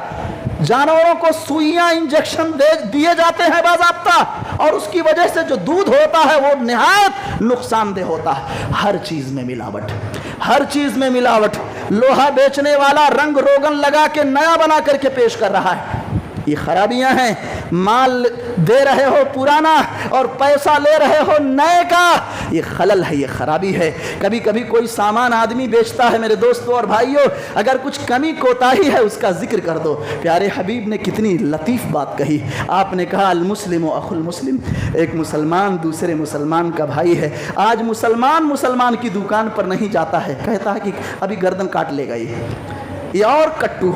جانوروں کو سوئیاں انجیکشن دیے جاتے ہیں باضابطہ, اور اس کی وجہ سے جو دودھ ہوتا ہے وہ نہایت نقصان دہ ہوتا ہے. ہر چیز میں ملاوٹ, ہر چیز میں ملاوٹ. لوہا بیچنے والا رنگ روغن لگا کے نیا بنا کر کے پیش کر رہا ہے. یہ خرابیاں ہیں. مال دے رہے ہو پرانا اور پیسہ لے رہے ہو نئے کا, یہ خلل ہے, یہ خرابی ہے. کبھی کبھی کوئی سامان آدمی بیچتا ہے میرے دوستوں اور بھائیوں, اگر کچھ کمی کوتاہی ہے اس کا ذکر کر دو. پیارے حبیب نے کتنی لطیف بات کہی. آپ نے کہا المسلم اخو المسلم, ایک مسلمان دوسرے مسلمان کا بھائی ہے. آج مسلمان کی دکان پر نہیں جاتا ہے, کہتا ہے کہ ابھی گردن کاٹ لے گا, یہ اور کٹو,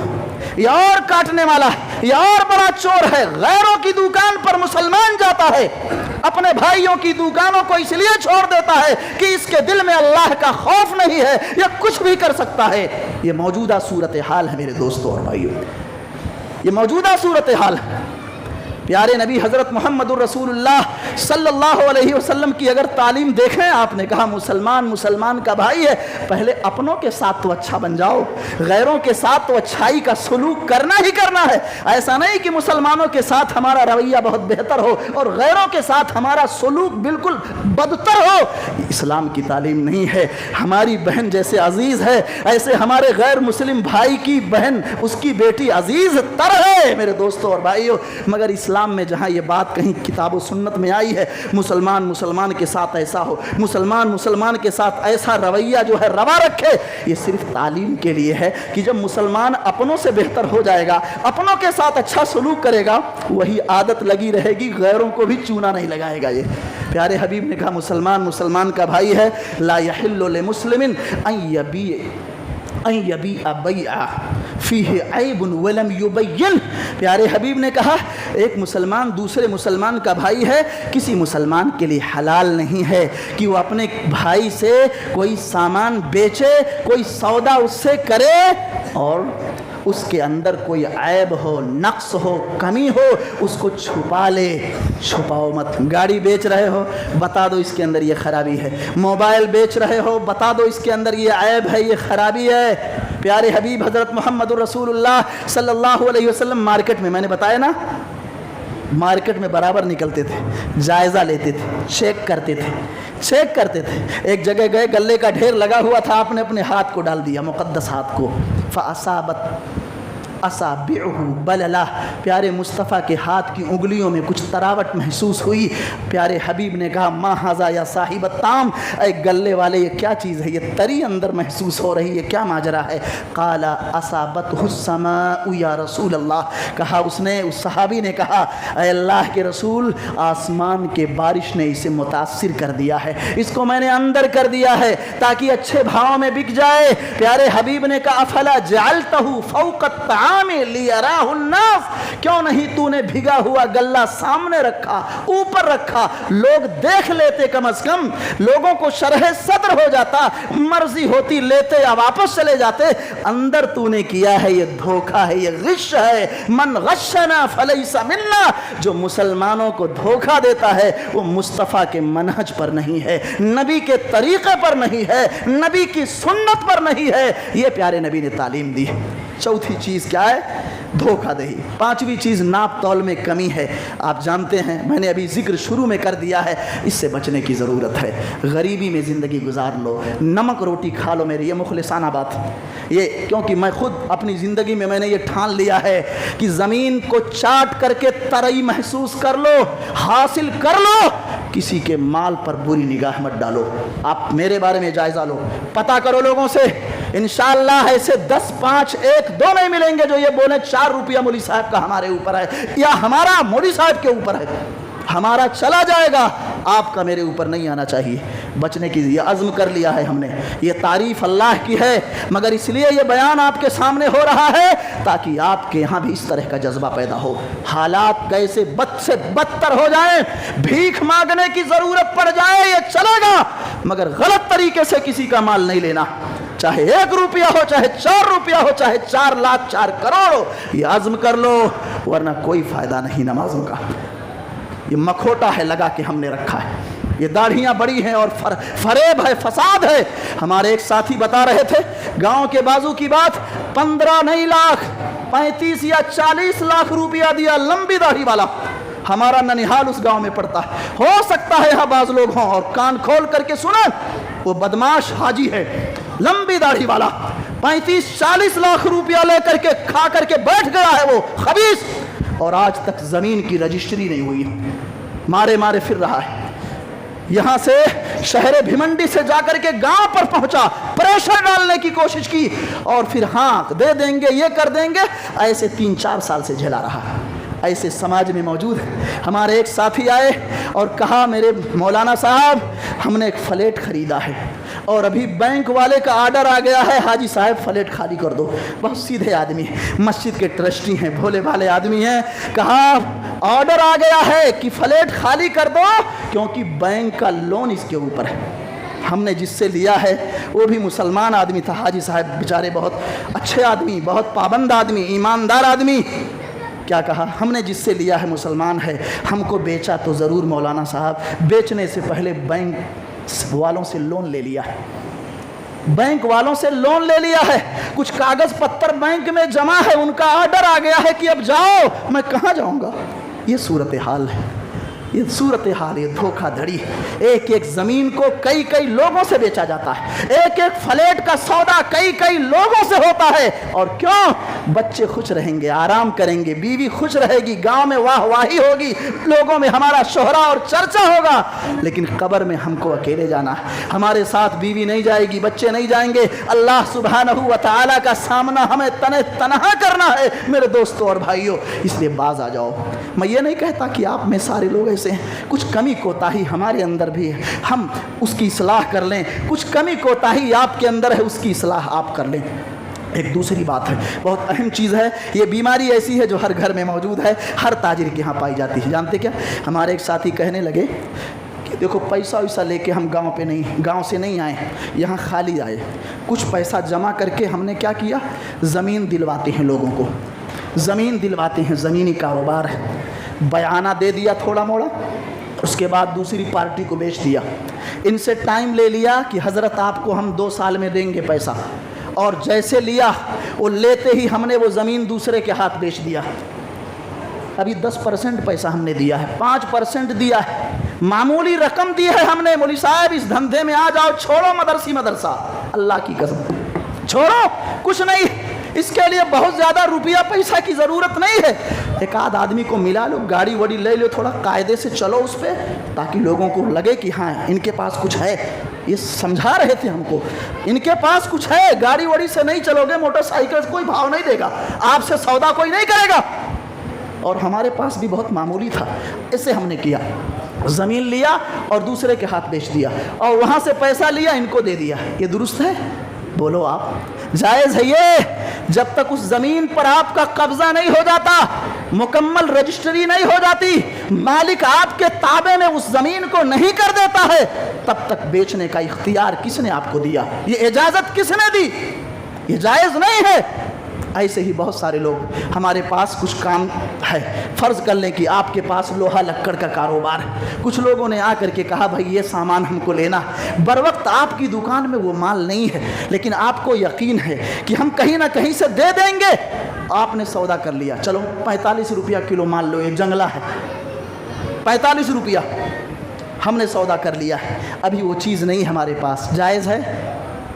یہ اور کاٹنے والا, یہ اور بڑا چور ہے. غیروں کی دکان پر مسلمان جاتا ہے, اپنے بھائیوں کی دکانوں کو اس لیے چھوڑ دیتا ہے کہ اس کے دل میں اللہ کا خوف نہیں ہے, یہ کچھ بھی کر سکتا ہے. یہ موجودہ صورتحال ہے میرے دوستوں اور بھائیوں, یہ موجودہ صورتحال ہے. پیارے نبی حضرت محمد الرسول اللہ صلی اللہ علیہ وسلم کی اگر تعلیم دیکھیں, آپ نے کہا مسلمان کا بھائی ہے. پہلے اپنوں کے ساتھ تو اچھا بن جاؤ, غیروں کے ساتھ تو اچھائی کا سلوک کرنا ہی کرنا ہے. ایسا نہیں کہ مسلمانوں کے ساتھ ہمارا رویہ بہت بہتر ہو اور غیروں کے ساتھ ہمارا سلوک بالکل بدتر ہو. اسلام کی تعلیم نہیں ہے. ہماری بہن جیسے عزیز ہے ایسے ہمارے غیر مسلم بھائی کی بہن, اس کی بیٹی عزیز تر ہے میرے دوستوں اور بھائیوں. مگر اسلام میں جہاں یہ بات کہیں کتاب و سنت میں آئی ہے, مسلمان کے ساتھ ایسا ہو, مسلمان کے ساتھ ایسا رویہ جو ہے روا رکھے, یہ صرف تعلیم کے لیے ہے کہ جب مسلمان اپنوں سے بہتر ہو جائے گا, اپنوں کے ساتھ اچھا سلوک کرے گا, وہی عادت لگی رہے گی, غیروں کو بھی چونا نہیں لگائے گا. یہ پیارے حبیب نے کہا مسلمان کا بھائی ہے. لا یحل لمسلم ان یبیع بیعا فیہ عیب ولم یبین. پیارے حبیب نے کہا ایک مسلمان دوسرے مسلمان کا بھائی ہے. کسی مسلمان کے لیے حلال نہیں ہے کہ وہ اپنے بھائی سے کوئی سامان بیچے, کوئی سودا اس سے کرے اور اس کے اندر کوئی عیب ہو, نقص ہو, کمی ہو, اس کو چھپا لے. چھپاؤ مت. گاڑی بیچ رہے ہو, بتا دو اس کے اندر یہ خرابی ہے. موبائل بیچ رہے ہو, بتا دو اس کے اندر یہ عیب ہے, یہ خرابی ہے. پیارے حبیب حضرت محمد الرسول اللہ صلی اللہ علیہ وسلم مارکیٹ میں نے بتایا نا, مارکیٹ میں برابر نکلتے تھے, جائزہ لیتے تھے, چیک کرتے تھے. ایک جگہ گئے, گلے کا ڈھیر لگا ہوا تھا, آپ نے اپنے ہاتھ کو ڈال دیا, مقدس ہاتھ کو. فَأَصَابَتْ اصابعہ بللہ. پیارے مصطفیٰ کے ہاتھ کی انگلیوں میں کچھ تراوٹ محسوس ہوئی. پیارے حبیب نے کہا ما ھذا یا صاحب الطعام, اے گلے والے یہ کیا چیز ہے, یہ تری اندر محسوس ہو رہی ہے, کیا ماجرا ہے؟ قال اصابتہ السماء یا رسول اللہ. کہا اس صحابی نے کہا اے اللہ کے رسول, آسمان کے بارش نے اسے متاثر کر دیا ہے, اس کو میں نے اندر کر دیا ہے تاکہ اچھے بھاؤں میں بک جائے. پیارے حبیب نے کہا افلا جعلتہ فوق الطعام لیراہ الناس, کیوں نہیں تو نے بھگا ہوا گلہ سامنے رکھا, اوپر رکھا, لوگ دیکھ لیتے, کم از کم لوگوں کو شرح صدر ہو جاتا, مرضی ہوتی لیتے یا واپس چلے جاتے. اندر تو نے کیا ہے, یہ دھوکہ ہے, یہ غش ہے. من غشنا فلیس منا, جو مسلمانوں کو دھوکہ دیتا ہے وہ مصطفیٰ کے منہج پر نہیں ہے, نبی کے طریقے پر نہیں ہے, نبی کی سنت پر نہیں ہے. یہ پیارے نبی نے تعلیم دی. چوتھی چیز کیا ہے؟ دھوکہ دہی. پانچویں چیز ناپ تول میں کمی ہے. آپ جانتے ہیں, میں نے ابھی ذکر شروع میں کر دیا ہے, اس سے بچنے کی ضرورت ہے. غریبی میں زندگی گزار لو, نمک روٹی کھا لو. میری یہ مخلصانہ بات, یہ کیونکہ میں خود اپنی زندگی میں نے یہ ٹھان لیا ہے کہ زمین کو چاٹ کر کے ترئی محسوس کر لو, حاصل کر لو, کسی کے مال پر بری نگاہ مت ڈالو. آپ میرے بارے میں جائزہ لو, پتہ کرو لوگوں سے, انشاءاللہ ایسے 10 5 1 2 نہیں ملیں گے جو یہ بولیں 4 روپیہ مولوی صاحب کا ہمارے اوپر ہے یا ہمارا مولوی صاحب کے اوپر ہے. ہمارا چلا جائے گا, آپ کا میرے اوپر نہیں آنا چاہیے. بچنے کی یہ عزم کر لیا ہے ہم نے. یہ تعریف اللہ کی ہے, مگر اس لیے یہ بیان آپ کے سامنے ہو رہا ہے تاکہ آپ کے یہاں بھی اس طرح کا جذبہ پیدا ہو. حالات کیسے بد سے بدتر ہو جائیں, بھیک مانگنے کی ضرورت پڑ جائے, یہ چلے گا, مگر غلط طریقے سے کسی کا مال نہیں لینا. چاہے 1 روپیہ ہو, چاہے 4 روپیہ ہو, چاہے 4 لاکھ 4 کروڑ ہو, یہ عزم کر لو, ورنہ کوئی فائدہ نہیں نمازوں کا. یہ مکھوٹا ہے لگا کے ہم نے رکھا ہے. یہ داڑھیاں بڑی ہیں اور فریب ہے، فساد ہے۔ ہمارے ایک ساتھی بتا رہے تھے گاؤں کے بازو کی بات، 15 نہیں لاکھ 35 یا 40 لاکھ روپیہ دیا لمبی داڑھی والا۔ ہمارا ننیحال اس گاؤں میں پڑتا ہے، ہو سکتا ہے یہاں بعض لوگ ہوں اور کان کھول کر کے سنیں، وہ بدماش حاجی ہے لمبی داڑھی والا، 35-40 لاکھ روپیہ لے کر کے کھا کر کے بیٹھ گیا ہے وہ خبیث، اور آج تک زمین کی رجسٹری نہیں ہوئی، مارے مارے پھر رہا ہے۔ یہاں سے شہر بھیمنڈی سے جا کر کے گاؤں پر پہنچا، پریشر ڈالنے کی کوشش کی، اور پھر ہاں دے دیں گے، یہ کر دیں گے، ایسے 3-4 سال سے جھیلا رہا۔ ایسے سماج میں موجود ہے۔ ہمارے ایک ساتھی آئے اور کہا میرے مولانا صاحب ہم نے ایک فلیٹ خریدا ہے اور ابھی بینک والے کا آرڈر آ گیا ہے، حاجی صاحب فلیٹ خالی کر دو۔ بہت سیدھے آدمی ہیں، مسجد کے ٹرسٹی ہیں، بھولے بھالے آدمی ہیں۔ کہا آرڈر آ گیا ہے کہ فلیٹ خالی کر دو کیونکہ بینک کا لون اس کے اوپر ہے۔ ہم نے جس سے لیا ہے وہ بھی مسلمان آدمی تھا، حاجی صاحب بیچارے بہت اچھے آدمی، بہت پابند آدمی، ایماندار آدمی۔ کیا کہا ہم نے جس سے لیا ہے مسلمان ہے، ہم کو بیچا تو ضرور مولانا صاحب، بیچنے سے پہلے بینک والوں سے لون لے لیا ہے، بینک والوں سے لون لے لیا ہے، کچھ کاغذ پتر بینک میں جمع ہے، ان کا آرڈر آ گیا ہے کہ اب جاؤ۔ میں کہاں جاؤں گا؟ یہ صورتحال ہے، یہ صورتحال، یہ دھوکہ دھڑی۔ ایک ایک زمین کو کئی کئی لوگوں سے بیچا جاتا ہے، ایک ایک فلیٹ کا سودا کئی کئی لوگوں سے ہوتا ہے۔ اور کیوں؟ بچے خوش رہیں گے، آرام کریں گے، بیوی خوش رہے گی، گاؤں میں واہ واہی ہوگی، لوگوں میں ہمارا شہرہ اور چرچا ہوگا، لیکن قبر میں ہم کو اکیلے جانا ہے، ہمارے ساتھ بیوی نہیں جائے گی، بچے نہیں جائیں گے، اللہ سبحانہ و تعالیٰ کا سامنا ہمیں تنہا کرنا ہے میرے دوستوں اور بھائیوں۔ اس لیے باز آ جاؤ۔ میں یہ نہیں کہتا کہ آپ میں سارے لوگ ایسے ہیں، کچھ کمی کوتاہی ہمارے اندر بھی ہے، ہم اس کی اصلاح کر لیں، کچھ کمی کوتاہی آپ کے اندر ہے، اس کی اصلاح آپ کر لیں۔ ایک دوسری بات ہے، بہت اہم چیز ہے، یہ بیماری ایسی ہے جو ہر گھر میں موجود ہے، ہر تاجر کے ہاں پائی جاتی ہے۔ جانتے کیا؟ ہمارے ایک ساتھی کہنے لگے کہ دیکھو پیسہ ویسہ لے کے ہم گاؤں سے نہیں آئے، یہاں خالی آئے، کچھ پیسہ جمع کر کے ہم نے کیا کیا، زمین دلواتے ہیں لوگوں کو، زمین دلواتے ہیں، زمینی کاروبار ہے، بیانہ دے دیا تھوڑا موڑا، اس کے بعد دوسری پارٹی کو بیچ دیا، ان سے ٹائم لے لیا کہ حضرت آپ کو ہم 2 سال میں دیں گے پیسہ، اور جیسے لیا وہ لیتے ہی ہم نے وہ زمین دوسرے کے ہاتھ بیچ دیا۔ ابھی 10% پیسہ ہم نے دیا ہے، 5% دیا ہے، معمولی رقم دی ہے ہم نے، مولوی صاحب اس دھندے میں آ جاؤ، چھوڑو مدرسہ، اللہ کی قسم چھوڑو، کچھ نہیں، اس کے لیے بہت زیادہ روپیہ پیسہ کی ضرورت نہیں ہے، ایک آدھ آدمی کو ملا لو، گاڑی وڑی لے لو، تھوڑا قاعدے سے چلو اس پہ، تاکہ لوگوں کو لگے کہ ہاں ان کے پاس کچھ ہے۔ یہ سمجھا رہے تھے ہم کو، ان کے پاس کچھ ہے، گاڑی وڑی سے نہیں چلو گے، موٹر سائیکل سے کوئی بھاؤ نہیں دے گا، آپ سے سودا کوئی نہیں کرے گا۔ اور ہمارے پاس بھی بہت معمولی تھا، اسے ہم نے کیا، زمین لیا اور دوسرے کے ہاتھ بیچ دیا، اور وہاں سے پیسہ لیا ان کو دے دیا۔ یہ درست ہے؟ بولو آپ، جائز ہے یہ؟ جب تک اس زمین پر آپ کا قبضہ نہیں ہو جاتا، مکمل رجسٹری نہیں ہو جاتی، مالک آپ کے تابع میں اس زمین کو نہیں کر دیتا ہے، تب تک بیچنے کا اختیار کس نے آپ کو دیا؟ یہ اجازت کس نے دی؟ یہ جائز نہیں ہے۔ ایسے ہی بہت سارے لوگ، ہمارے پاس کچھ کام ہے، فرض کر لیں کہ آپ کے پاس لوہا لکڑ کا کاروبار ہے، کچھ لوگوں نے آ کر کے کہا بھائی یہ سامان ہم کو لینا، بروقت آپ کی دکان میں وہ مال نہیں ہے، لیکن آپ کو یقین ہے کہ ہم کہیں نہ کہیں سے دے دیں گے، آپ نے سودا کر لیا، چلو 45 روپیہ کلو مان لو، ایک جنگلہ ہے، 45 روپیہ ہم نے سودا کر لیا ہے، ابھی وہ چیز نہیں ہمارے پاس، جائز ہے؟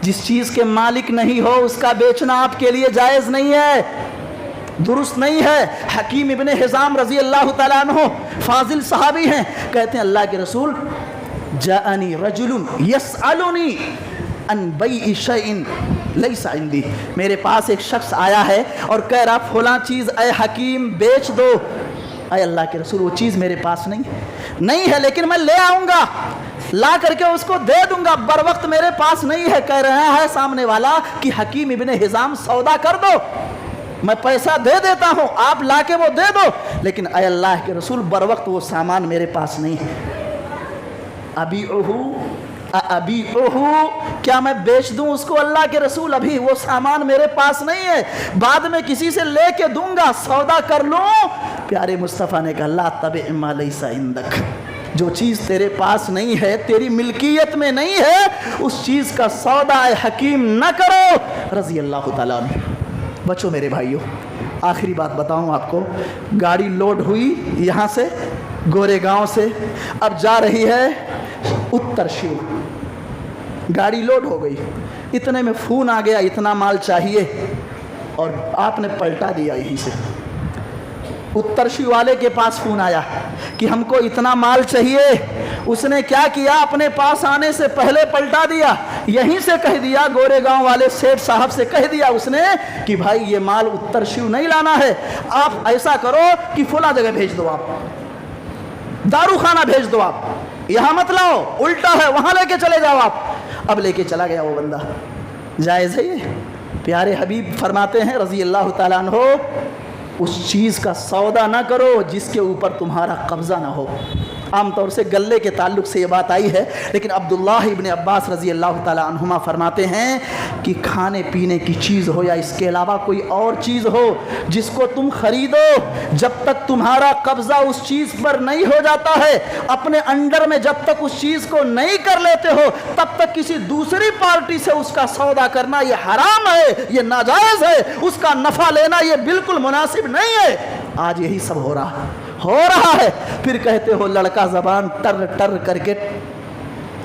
جس چیز کے مالک نہیں ہو اس کا بیچنا آپ کے لیے جائز نہیں ہے، درست نہیں ہے۔ حکیم ابن حزام رضی اللہ تعالیٰ عنہ فاضل صحابی ہیں، کہتے ہیں اللہ کے رسول جاءنی رجل یسألنی ان بیع شیء لیس عندی، میرے پاس ایک شخص آیا ہے اور کہہ رہا فلاں چیز اے حکیم بیچ دو، اے اللہ کے رسول وہ چیز میرے پاس نہیں ہے، لیکن میں لے آؤں گا، لا کر کے اس کو دے دوں گا، بر وقت میرے پاس نہیں ہے۔ کہہ رہا ہے سامنے والا کہ حکیم ابن حزام سودا کر دو، میں پیسہ دے دیتا ہوں، آپ لا کے وہ دے دو، لیکن اے اللہ کے رسول بر وقت وہ سامان میرے پاس نہیں ہے۔ ابیعہو، کیا میں بیچ دوں اس کو؟ اللہ کے رسول ابھی وہ سامان میرے پاس نہیں ہے، بعد میں کسی سے لے کے دوں گا، سودا کر لوں۔ پیارے مصطفیٰ نے کہا لا تبع ما لیس عندک، جو چیز تیرے پاس نہیں ہے، تیری ملکیت میں نہیں ہے، اس چیز کا سودا حکیم نہ کرو۔ رضی اللہ تعالیٰ عنہ۔ بچوں میرے بھائیوں، آخری بات بتاؤں آپ کو، گاڑی لوڈ ہوئی یہاں سے گورے گاؤں سے، اب جا رہی ہے اتر شیو، گاڑی لوڈ ہو گئی، اتنے میں فون آ گیا اتنا مال چاہیے، اور آپ نے پلٹا دیا یہیں سے۔ اترشی والے کے پاس فون آیا کہ ہم کو اتنا مال چاہیے، اس نے کیا کیا، اپنے پاس آنے سے پہلے پلٹا دیا، یہیں سے کہہ دیا، گورے گاؤں والے سیٹھ صاحب سے کہہ دیا اس نے کہ بھائی یہ مال اترشیو نہیں لانا ہے، آپ ایسا کرو کہ فلاں جگہ بھیج دو، آپ دارو خانہ بھیج دو، آپ یہاں مت لاؤ، الٹا ہے وہاں لے کے چلے جاؤ آپ۔ اب لے کے چلا گیا وہ بندہ۔ جائز ہے یہ؟ پیارے حبیب فرماتے ہیں رضی اللہ تعالیٰ عنہ، اس چیز کا سودا نہ کرو جس کے اوپر تمہارا قبضہ نہ ہو۔ عام طور سے گلے کے تعلق سے یہ بات آئی ہے، لیکن عبداللہ ابن عباس رضی اللہ تعالیٰ عنہما فرماتے ہیں کہ کھانے پینے کی چیز ہو یا اس کے علاوہ کوئی اور چیز ہو جس کو تم خریدو، جب تک تمہارا قبضہ اس چیز پر نہیں ہو جاتا ہے، اپنے انڈر میں جب تک اس چیز کو نہیں کر لیتے ہو، تب تک کسی دوسری پارٹی سے اس کا سودا کرنا یہ حرام ہے، یہ ناجائز ہے، اس کا نفع لینا یہ بالکل مناسب نہیں ہے۔ آج یہی سب ہو رہا ہے۔ پھر کہتے ہو لڑکا زبان ٹر ٹر کر کے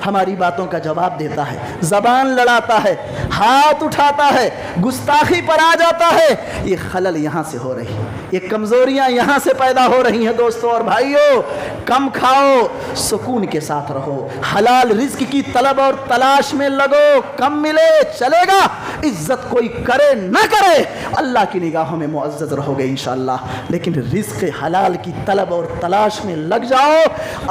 ہماری باتوں کا جواب دیتا ہے، زبان لڑاتا ہے، ہاتھ اٹھاتا ہے، گستاخی پر آ جاتا ہے۔ یہ خلل یہاں سے ہو رہی ہے، یہ کمزوریاں یہاں سے پیدا ہو رہی ہیں۔ دوستو اور بھائیو، کم کھاؤ، سکون کے ساتھ رہو، حلال رزق کی طلب اور تلاش میں لگو، کم ملے چلے گا، عزت کوئی کرے نہ کرے، اللہ کی نگاہوں میں معزز رہو گے انشاءاللہ، لیکن رزق حلال کی طلب اور تلاش میں لگ جاؤ،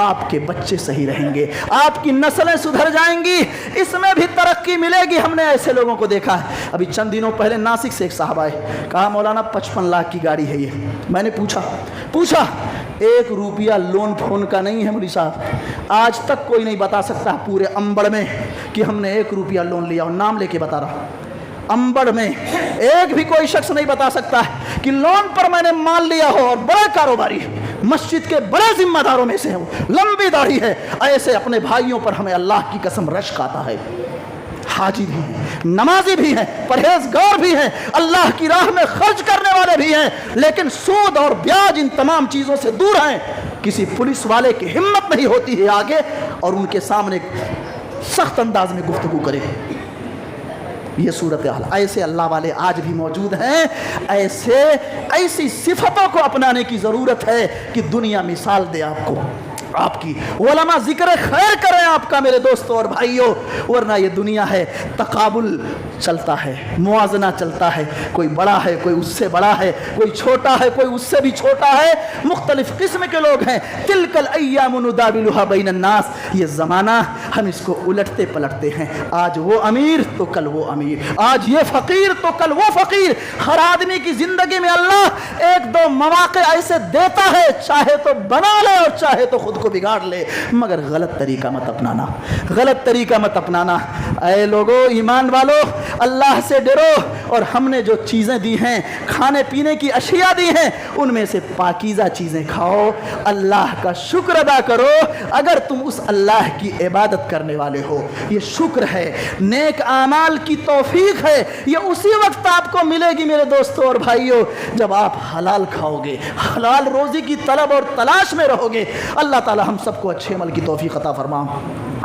آپ کے بچے صحیح رہیں گے، آپ کی نسلیں سدھر جائیں گی، اس میں بھی ترقی ملے گی۔ ہم نے ایسے لوگوں کو دیکھا ہے۔ ابھی چند دنوں پہلے ناسک سے ایک صاحب آئے، کہا مولانا 55 لاکھ کی گاڑی ہے یہ۔ میں نے پوچھا 1 روپیہ لون فون کا نہیں ہے مولوی صاحب، آج تک کوئی نہیں بتا سکتا پورے امبڑ میں کہ ہم نے 1 روپیہ لون لیا، اور نام لے کے بتا رہا، امبڑ میں ایک بھی کوئی شخص نہیں بتا سکتا ہے کہ لون پر میں نے مال لیا ہو، اور بڑا کاروباری ہے، مسجد کے بڑے ذمہ داروں میں سے ہے، وہ لمبی داڑھی ہے۔ ایسے اپنے بھائیوں پر ہمیں اللہ کی قسم رشک آتا ہے۔ حاجی بھی ہیں، نمازی بھی ہیں، پرہیزگار بھی ہیں، اللہ کی راہ میں خرچ کرنے والے بھی ہیں، لیکن سود اور بیاج ان تمام چیزوں سے دور ہیں۔ کسی پولیس والے کی ہمت نہیں ہوتی ہے آگے اور ان کے سامنے سخت انداز میں گفتگو کرے۔ یہ صورتحال، ایسے اللہ والے آج بھی موجود ہیں۔ ایسی صفتوں کو اپنانے کی ضرورت ہے کہ دنیا مثال دے آپ کو، آپ کی علماء ذکر خیر کریں آپ کا میرے دوستوں اور بھائیوں، ورنہ یہ دنیا ہے تقابل چلتا ہے، موازنہ چلتا ہے، کوئی بڑا ہے، کوئی اس سے بڑا ہے، کوئی چھوٹا ہے، کوئی اس سے بھی چھوٹا ہے، مختلف قسم کے لوگ ہیں۔ تلک الایام نداولها بین الناس، یہ زمانہ ہم اس کو الٹتے پلٹتے ہیں، آج وہ امیر تو کل وہ امیر، آج یہ فقیر تو کل وہ فقیر۔ ہر آدمی کی زندگی میں اللہ 1-2 مواقع ایسے دیتا ہے، چاہے تو بنا لے اور چاہے تو خود کو بگاڑ لے، مگر غلط طریقہ مت اپنانا، غلط طریقہ مت اپنانا۔ اے لوگو، ایمان والو، اللہ سے ڈرو، اور ہم نے جو چیزیں دی ہیں، کھانے پینے کی اشیاء دی ہیں، ان میں سے پاکیزہ چیزیں کھاؤ، اللہ کا شکر ادا کرو۔ اگر تم اس اللہ کی عبادت کرنے والے ہو، یہ شکر ہے، نیک اعمال کی توفیق ہے، یہ اسی وقت آپ کو ملے گی میرے دوستوں اور بھائیوں جب آپ حلال کھاؤ گے، حلال روزی کی طلب اور تلاش میں رہو گے۔ اللہ تعالی ہم سب کو اچھے عمل کی توفیق عطا فرما۔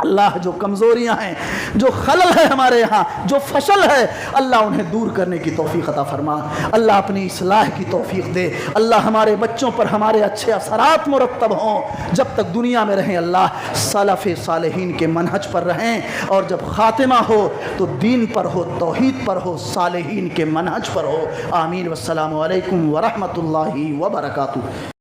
اللہ جو کمزوریاں ہیں، جو خلل ہے ہمارے ہاں، جو فشل ہے، اللہ انہیں دور کرنے کی توفیق عطا فرما۔ اللہ اپنی اصلاح کی توفیق دے۔ اللہ ہمارے بچوں پر ہمارے اچھے اثرات مرتب ہوں، جب تک دنیا میں رہیں اللہ سلف صالحین کے منہج پر رہیں، اور جب خاتمہ ہو تو دین پر ہو، توحید پر ہو، صالحین کے منہج پر ہو۔ آمین۔ والسلام علیکم ورحمۃ اللہ وبرکاتہ۔